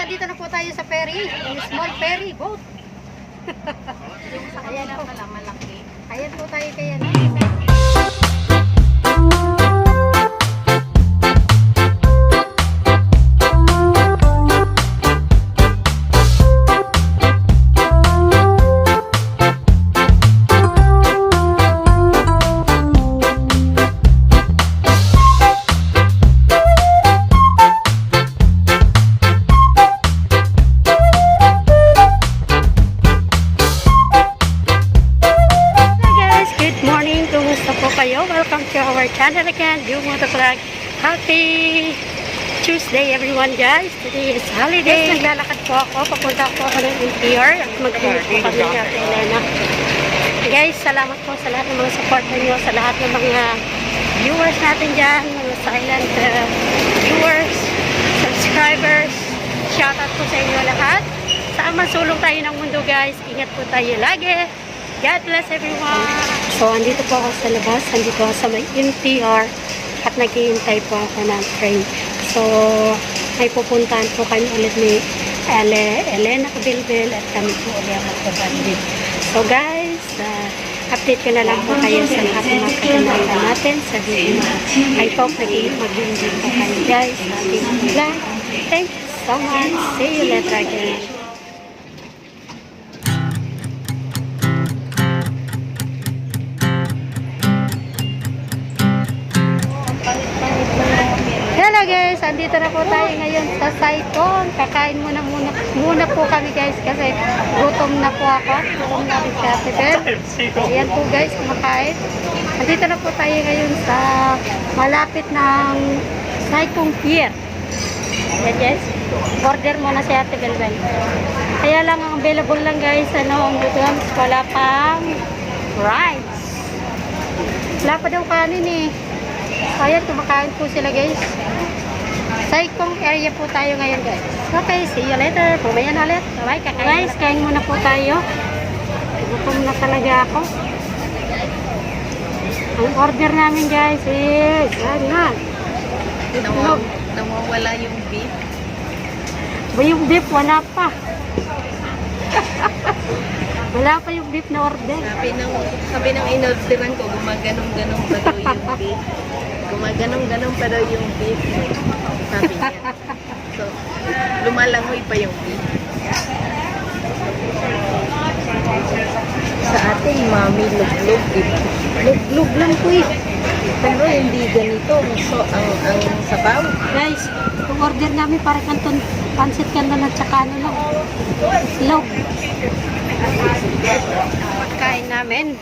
andito na po tayo sa ferry. Yung small ferry boat. Yung sa Ayan kanila po. pala malaki. Ayan po tayo kaya na. Welcome to our channel again, Yung Motovlog. Happy Tuesday everyone guys. Today is holiday. Yes, naglalakad po ako. Papunta po ako ng NPR at mag-iinit po kami ng Elena. Guys, salamat po sa lahat ng mga support nyo, sa lahat ng mga viewers natin dyan, mga silent viewers, subscribers. Shoutout po sa inyo lahat. Saan man sulong tayo ng mundo guys, ingat po tayo lagi. God bless everyone! So, andito po ako sa labas. Andito ako sa may NTR at naghihintay po ako ng train. So, may pupuntahan po kami ulit ni Elena Cabilbil at kami po ulit magpapandit. So, guys, update ko na lang po kayo sa lahat ng mga kagandahan natin sa video. I hope mag-enjoy po kayo guys sa ating vlog. Thank you so much. See you later again. Hello guys, andito na po tayo ngayon sa Saigon. Kakain muna po kami guys kasi gutom na po ako. Gutom na rin si Ate Bel. Ayan po guys, kumakain. Andito na po tayo ngayon sa malapit ng Saigon Pier. Ayan guys, order muna si Ate Bel. Kaya lang ang available lang guys, ang noodles, wala pang rice. Wala pa daw kanin eh. Ayan, kumakain po sila guys. Saigon area po tayo ngayon guys. Okay, see you later. Pumaya na ulit. Bye, kakain guys, kain muna po tayo. Gutom na talaga ako. Ang order namin guys is ano? Nawawala yung beef. Ba yung beef? Wala pa. Wala pa yung beef na order. Sabi ng in-orderan ko, gumaganong-ganong pa daw yung beef. Gumaganong-ganong pa daw yung beef. Sabi niya. So, lumalangoy pa yung beef. Sa ating mami, luglog. Luglog lang po eh. Pero hindi ganito. So, ang sabaw. Guys, yung order namin para kanton pansit kanton at saka ano lang. Log. Pagkain namin,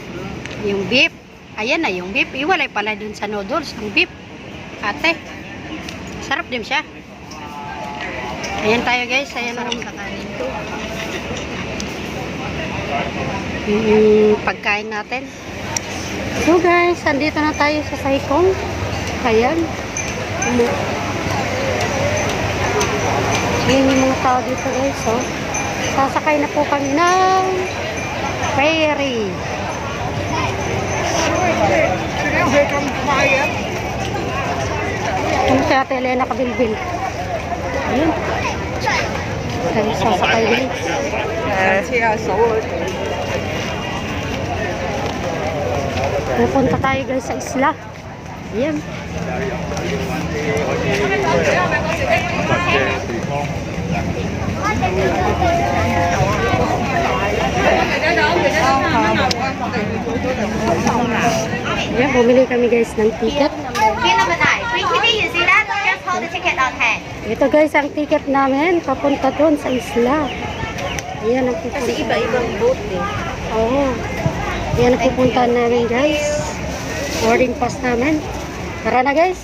yung beef. Ayan na yung beef. Iwalay pala dun sa noodles. Ang beef. Ate. Sarap din siya. Ayan tayo guys. Ayan na sa kanin to. Yung pagkain natin. So guys, andito na tayo sa Saigon. Ayan. Ayan yung mga tao dito guys. So, sasakay na po kami ng ferry. Ano si Ate Elena Cabilbil? Ayan. Tayo sasakay guys. Pupunta tayo guys sa isla. Ayan. Ayan, bumili kami guys ng ticket. Ito guys ang ticket namin papunta doon sa isla. Ayan ang pupunta. Kasi iba-ibang boat eh. Oo. Ayan ang pupunta namin guys. Boarding pass namin. Tara na guys.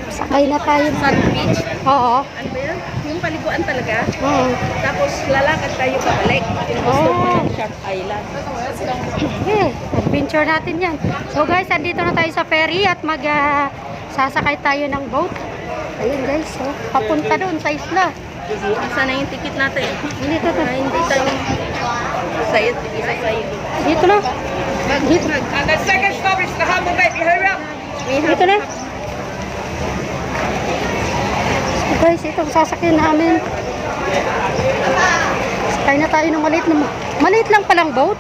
Sakay na tayo. Sun Beach. Oo. Ano ba yun? Yung paliguan talaga. Oo. Tapos lalakad tayo pabalik. Yung gusto mo ng Shark Island. Okay, adventure natin yan. So guys, andito na tayo sa ferry at sasakay tayo ng boat. Ayun guys, so, papunta doon sa isla. Asa na yung ticket natin? Dito to. Hindi tayo sa'yo. Isa sa'yo. Dito na. Dito. And the second stop is the Humble Baby. Hurry up! Dito na. So guys, itong sasakyan namin. Sakay na tayo ng maliit lang palang boat.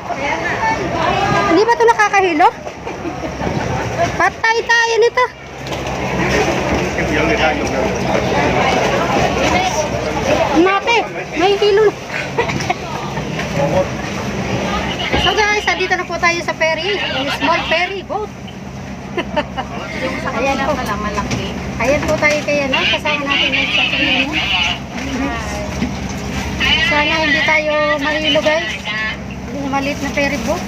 Hindi ba ito nakakahilo? Patay tayo nito. Mate, may hilo. So guys, dito na po tayo sa ferry. Yung small ferry boat. Ayan po. Malaki. Ayan po tayo kaya na. Kasama natin yung sa kanino. Sana hindi tayo mahilo guys. Yung maliit na ferry boat.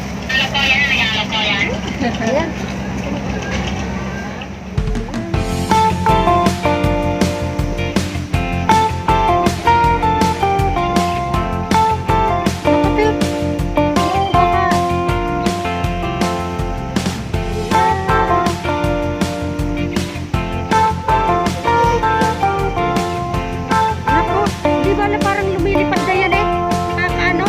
Ayan. Naku, di ba na parang lumilipad na yan eh? Ano?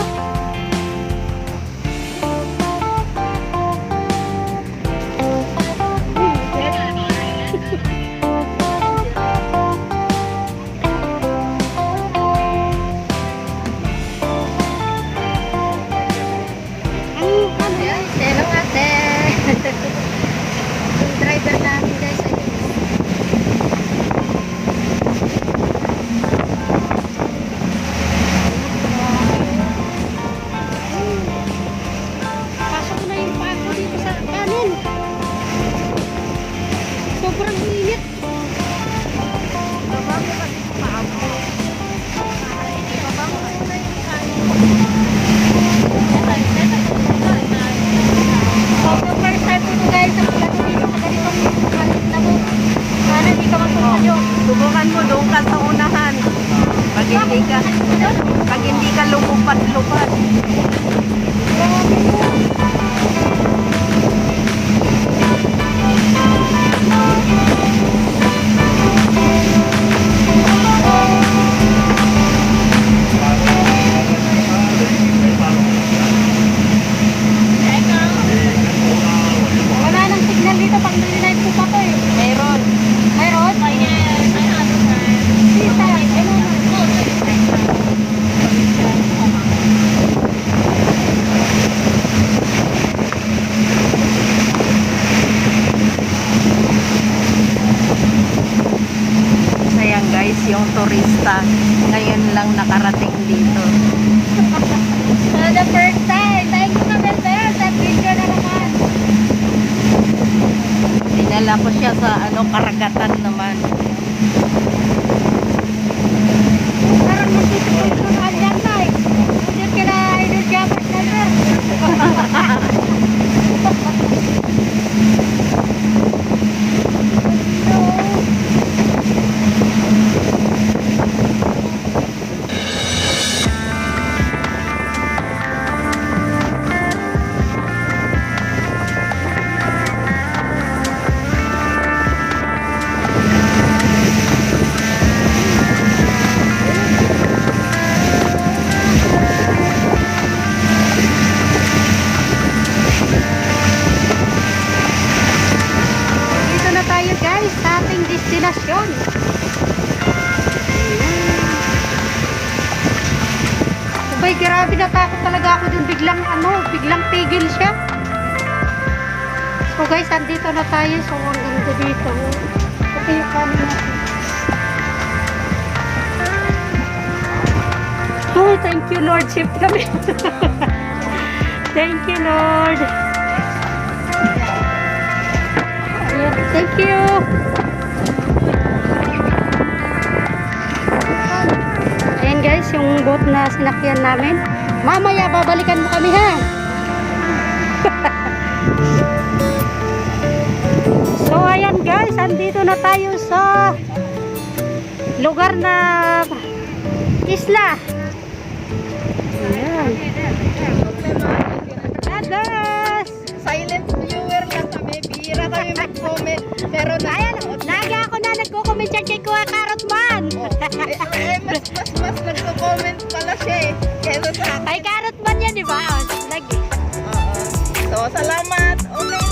Hello ate. Yung driver namin guys ayun. Pasok ko na yung paa ko dito sa kanin. Sobrang init. So, the first time ko guys sa pula ko dito sa ganitong kalit na boat. Sana hindi ka masukan yun. Subukan mo doon ka sa unahan. Pag hindi ka lumupad-lupad. Wala nang signal dito pag nilinig po pa ko eh. Meron. Mayroon? Sita. Sayang guys, yung turista ngayon lang nakarating dito. For the first time. Thank you Mabel Bel. Sa video na naman. Dinala ko siya sa karagatan naman. Parang nasisipag ko na dyan tayo. Dito kila Idol Jammers na Dito na tayo guys sa ating destinasyon. Abay, grabe natakot talaga ako dun. Biglang tigil siya. So guys, andito na tayo. So ang ganda dito. Ito yung kanin natin. Oh, thank you Lord. Ship kami. Thank you Lord. Ayan, thank you. Ayan guys, yung boat na sinakyan namin. Mamaya, babalikan mo kami ha. So ayan guys, andito na tayo sa lugar na isla. Ayan. Adas! Silent viewer na kami. Bihira kami mag-comment. Pero Ayan, lagi ako na nagko-comment siya kay Kuya Carrot Man. mas nagko-comment pala siya eh. Kesa sa akin. Ay, Carrot Man yan, di ba? Oh, lagi. Oo. So, salamat. Okay